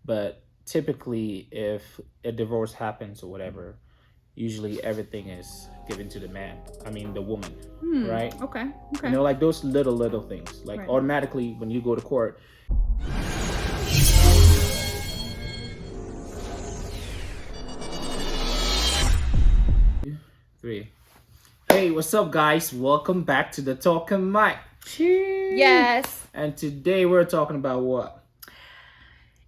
But typically, if a divorce happens or whatever, usually everything is given to the man. I mean, the woman, right? Okay. You Okay. know, like those little things. Like Right. automatically, when you go to court, 3. Hey, what's up, guys? Welcome back to the Talking Mic. Yes. And today we're talking about what?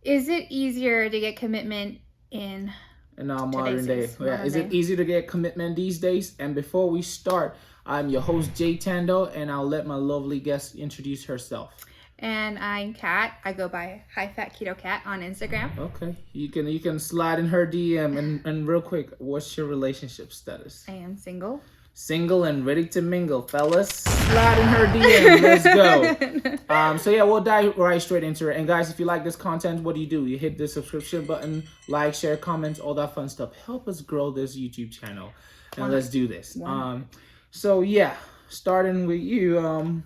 Is it easier to get commitment in In our modern day. today's Yeah, modern is it day? easy to get commitment these days? And before we start, I'm your host Jay Tando, and I'll let my lovely guest introduce herself. And I'm Kat. I go by High Fat Keto Cat on Instagram. Okay, you can slide in her DM and real quick, what's your relationship status? I am single. Single and ready to mingle, fellas. Slide in her DM. Let's go. So yeah, we'll dive right straight into it. And guys, if you like this content, what do? You hit the subscription button, like, share, comments, all that fun stuff. Help us grow this YouTube channel, and let's do this. So yeah, starting with you.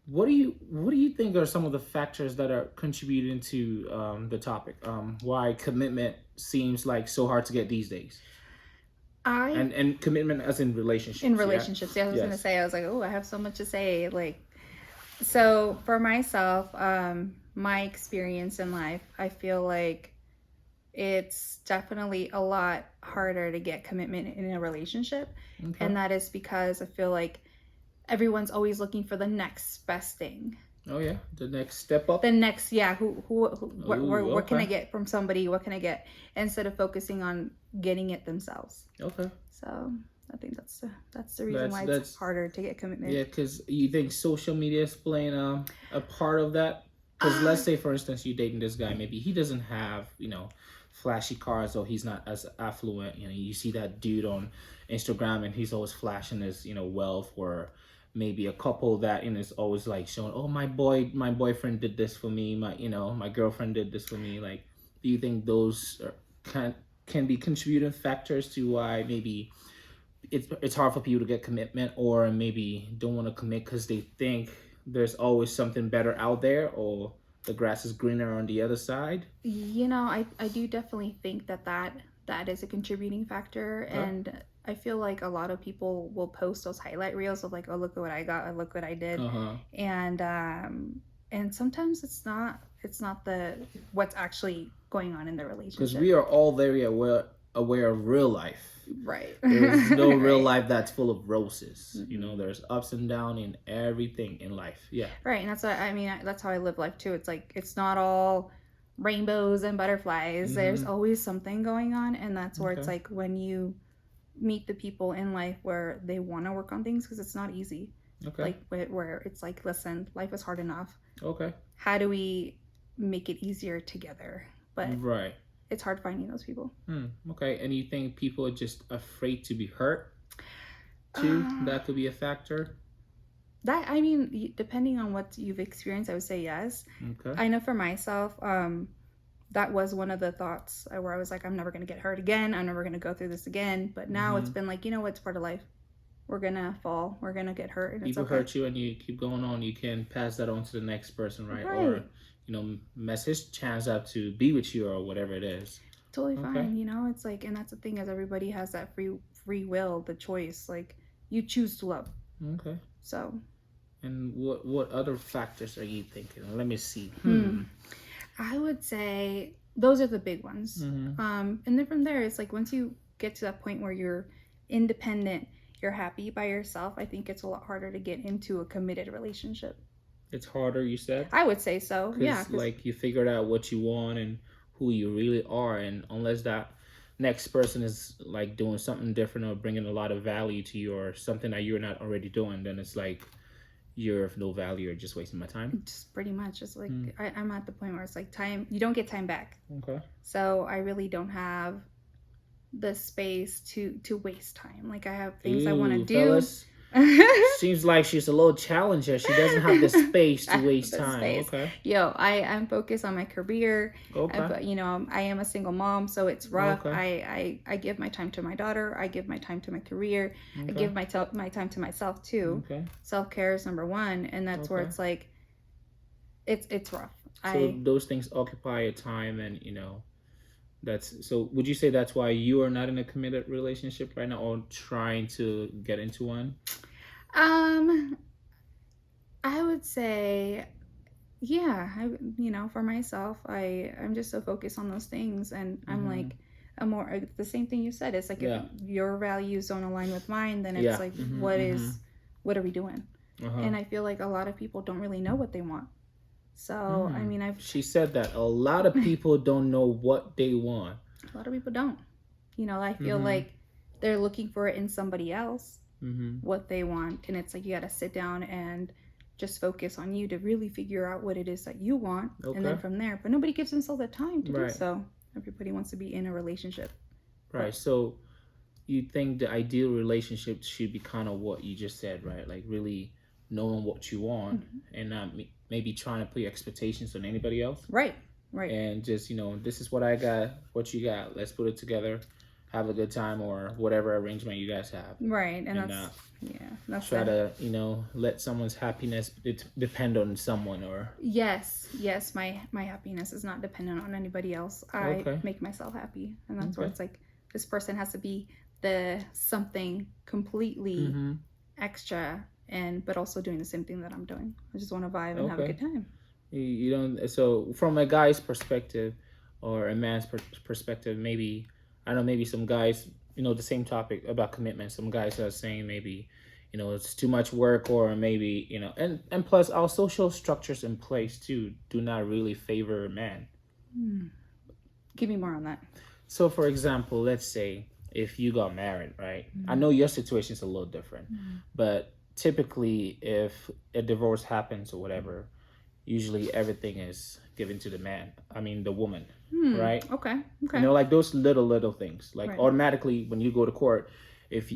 What do you think are some of the factors that are contributing to the topic? Why commitment seems like so hard to get these days? And commitment as in relationships. In relationships, yeah. I was gonna say, I was like, oh, I have so much to say. Like, so for myself, my experience in life, I feel like it's definitely a lot harder to get commitment in a relationship, and that is because I feel like everyone's always looking for the next best thing. Oh yeah, the next step up. The next, yeah. What can I get from somebody? What can I get, instead of focusing on getting it themselves? Okay. So I think that's the reason why it's harder to get commitment. Yeah, because you think social media is playing a part of that. Because let's say, for instance, you're dating this guy. Maybe he doesn't have flashy cars, or he's not as affluent. You see that dude on Instagram, and he's always flashing his wealth, or maybe a couple that is always like showing, oh, my boyfriend did this for me, my girlfriend did this for me. Like, do you think those can be contributing factors to why maybe it's hard for people to get commitment, or maybe don't want to commit because they think there's always something better out there, or the grass is greener on the other side? I do definitely think that is a contributing factor. And I feel like a lot of people will post those highlight reels of like, oh, look at what I got, or look what I did. And sometimes it's not the what's actually going on in the relationship, because we are all very aware of real life. Right. There's no real life that's full of roses. There's ups and downs in everything in life. Yeah. Right. And that's what I mean. That's how I live life too. It's like, it's not all rainbows and butterflies. There's always something going on. And that's where it's like, when you meet the people in life where they want to work on things, because it's not easy. Like, where it's like, listen, life is hard enough. How do we make it easier together? But it's hard finding those people. Okay. And you think people are just afraid to be hurt too? That could be a factor. That, I mean, depending on what you've experienced, I would say yes. I know for myself, that was one of the thoughts where I was like, I'm never going to get hurt again. I'm never going to go through this again. But now it's been like, it's part of life. We're going to fall. We're going to get hurt. And people it's okay. hurt you and you keep going on. You can pass that on to the next person, right? Or, mess his chance up to be with you, or whatever it is. Totally fine. It's like, and that's the thing, is everybody has that free will, the choice. Like, you choose to love. Okay. So. And what other factors are you thinking? Let me see. I would say those are the big ones. And then from there, it's like, once you get to that point where you're independent, you're happy by yourself, I think it's a lot harder to get into a committed relationship. It's harder, you said? I would say so. Yeah. Like, you figured out what you want and who you really are, and unless that next person is like doing something different or bringing a lot of value to you, or something that you're not already doing, then it's like you're of no value, you're just wasting my time. Just pretty much. It's like, I'm at the point where it's like, time, you don't get time back. Okay. So I really don't have the space to waste time. Like, I have things I want to do. Fellas, seems like she's a little challenger. She doesn't have the space to waste time. Okay. Yo, I'm focused on my career. Okay. But I am a single mom, so it's rough. Okay. I give my time to my daughter. I give my time to my career. Okay. I give my time to myself too. Okay. Self-care is number one, and that's where it's like, it's rough. So those things occupy your time, and that's so. Would you say that's why you are not in a committed relationship right now, or trying to get into one? I would say, yeah, for myself, I'm just so focused on those things, and I'm like, I'm more the same thing you said. It's like if your values don't align with mine, then it's like, what are we doing? And I feel like a lot of people don't really know what they want. So I mean, she said that a lot of people don't know what they want. A lot of people don't. I feel like they're looking for it in somebody else, what they want, and it's like you got to sit down and just focus on you to really figure out what it is that you want, and then from there. But nobody gives themselves the time to do so. Everybody wants to be in a relationship. Right. So you think the ideal relationship should be kind of what you just said, right? Like really knowing what you want and not maybe trying to put your expectations on anybody else. Right. And just, this is what I got, what you got. Let's put it together, have a good time, or whatever arrangement you guys have. Right. And that's try to, let someone's happiness depend on someone, or. Yes. My happiness is not dependent on anybody else. I make myself happy. And that's where it's like, this person has to be the something completely extra, but also doing the same thing that I'm doing. I just want to vibe and have a good time. You don't. So from a guy's perspective, or a man's perspective, maybe I don't know. Maybe some guys, the same topic about commitment. Some guys are saying maybe, it's too much work, or maybe and plus our social structures in place too do not really favor a man. Give me more on that. So for example, let's say if you got married, right? I know your situation is a little different, but typically if a divorce happens or whatever, usually everything is given to the man. I mean the woman, right? Okay. Like those little things. Like automatically when you go to court,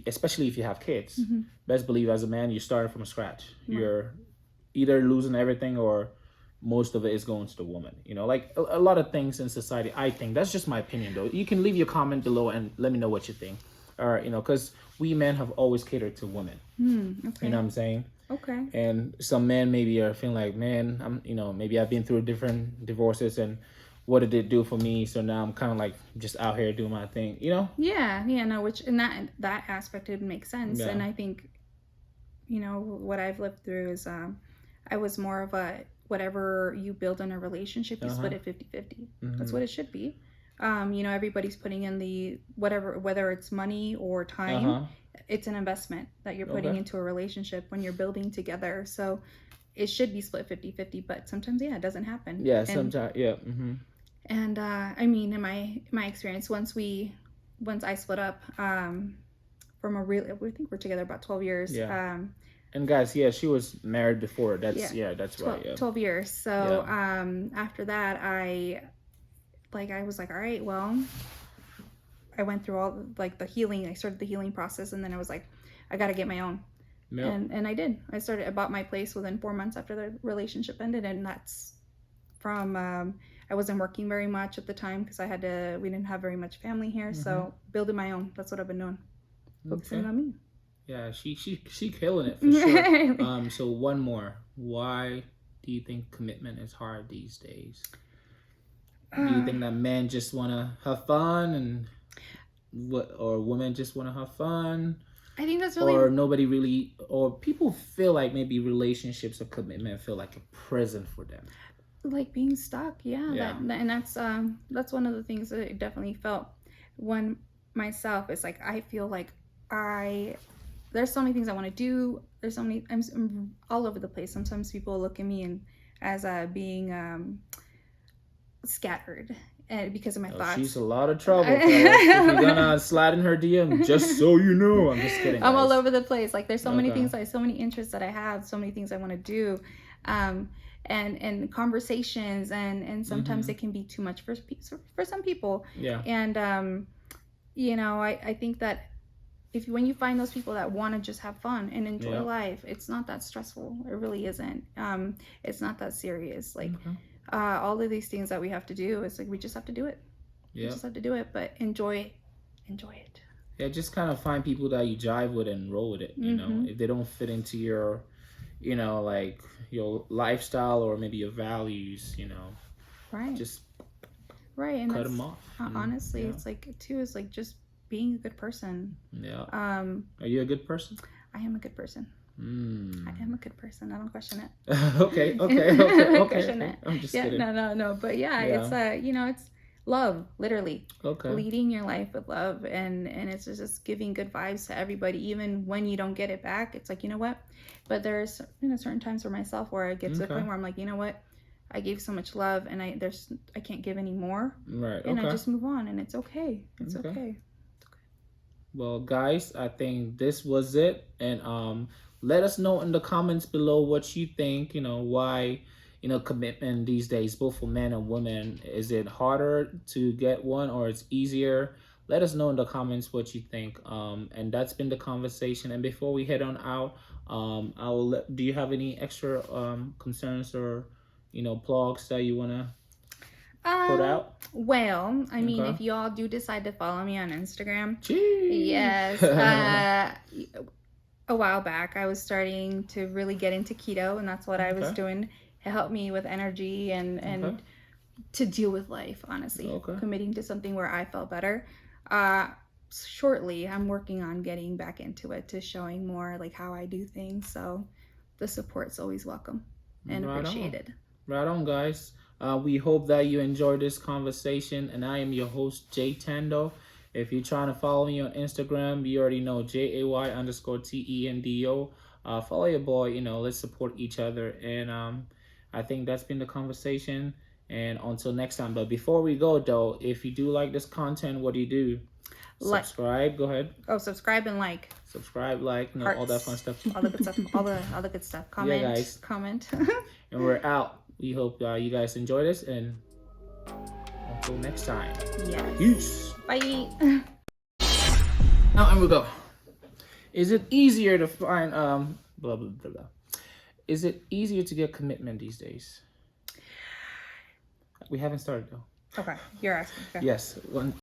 especially if you have kids, best believe as a man you're starting from scratch. You're either losing everything or most of it is going to the woman. Like a lot of things in society, I think. That's just my opinion though. You can leave your comment below and let me know what you think. Or, because we men have always catered to women. Okay. You know what I'm saying? Okay. And some men maybe are feeling like, man, I'm, maybe I've been through different divorces, and what did it do for me? So now I'm kind of like just out here doing my thing, Yeah, no, which in that aspect it makes sense. Yeah. And I think, what I've lived through is I was more of a, whatever you build in a relationship, you split it 50-50. That's what it should be. Everybody's putting in the whether it's money or time, it's an investment that you're putting into a relationship when you're building together. So it should be split 50-50, but sometimes, it doesn't happen. Yeah, sometimes, yeah. And I mean, in my experience, once I split up from I think we're together about 12 years. Yeah. And guys, she was married before. That's that's 12, right. Yeah. 12 years. So after that, I was like, all right, well, I went through all like the healing. I started the healing process, and then I was like, I got to get my own. Yep. And I did. I bought my place within 4 months after the relationship ended, and that's from I wasn't working very much at the time because we didn't have very much family here, so building my own. That's what I've been doing, focusing on me. Yeah, she killing it for sure. So one more. Why do you think commitment is hard these days? Do you think that men just want to have fun, or women just want to have fun? I think that's really... Or nobody really... Or people feel like maybe relationships or commitment feel like a prison for them. Like being stuck, yeah. And that's one of the things that I definitely felt when myself. It's like I feel like there's so many things I want to do. There's so many... I'm all over the place. Sometimes people look at me as being scattered. And because of my thoughts. She's a lot of trouble. If you're gonna slide in her DM, just so you know. I'm just kidding. I'm all over the place. Like there's so many things, so many interests that I have, so many things I want to do, and conversations, and sometimes it can be too much for some people. Yeah. And I think that when you find those people that want to just have fun and enjoy life, it's not that stressful. It really isn't. It's not that serious. Like. All of these things that we have to do, it's like we just have to do it. We just have to do it, but enjoy it. Yeah, just kind of find people that you jive with and roll with it. You know, if they don't fit into your you know, like your lifestyle or maybe your values, you know, Right. just right. And cut that's them off. honestly, Yeah. it's like too is like just being a good person. Yeah. Are you a good person? I am a good person. I am a good person. I don't question it. Okay. Question it. I'm just Yeah, kidding. no. But yeah, it's it's love, literally. Okay. Leading your life with love, and it's just giving good vibes to everybody, even when you don't get it back. It's like, you know what? But there's certain times for myself where I get to the point where I'm like, you know what? I gave so much love, and I can't give any more. Right. And I just move on, and it's okay. It's Okay. okay. Well, guys, I think this was it, and let us know in the comments below what you think. You know, why, you know, commitment these days, both for men and women, is it harder to get one or it's easier? Let us know in the comments what you think. And that's been the conversation. And before we head on out, do you have any extra concerns or, you know, blogs that you wanna put out? Well, I mean, Okay. if y'all do decide to follow me on Instagram, Jeez. yes. A while back, I was starting to really get into keto, and that's what I was doing. It helped me with energy and to deal with life, honestly. Committing to something where I felt better. Shortly, I'm working on getting back into it, to showing more like how I do things. So the support's always welcome and appreciated. Right on, guys. We hope that you enjoyed this conversation, and I am your host, Jay Tando. If you're trying to follow me on Instagram, you already know JAY_TENDO. Follow your boy, you know, let's support each other. And I think that's been the conversation. And until next time. But before we go, though, if you do like this content, what do? Subscribe. Go ahead. Oh, subscribe and like. Subscribe, like, you know, all that fun stuff. All the good stuff. All the good stuff. Comment. Yeah, guys. Comment. And we're out. We hope you guys enjoy this, and until next time. Yes. Peace. Bye. Now, and we go. Is it easier to find blah blah blah blah? Is it easier to get commitment these days? We haven't started though. Okay, you're asking. Okay. Yes.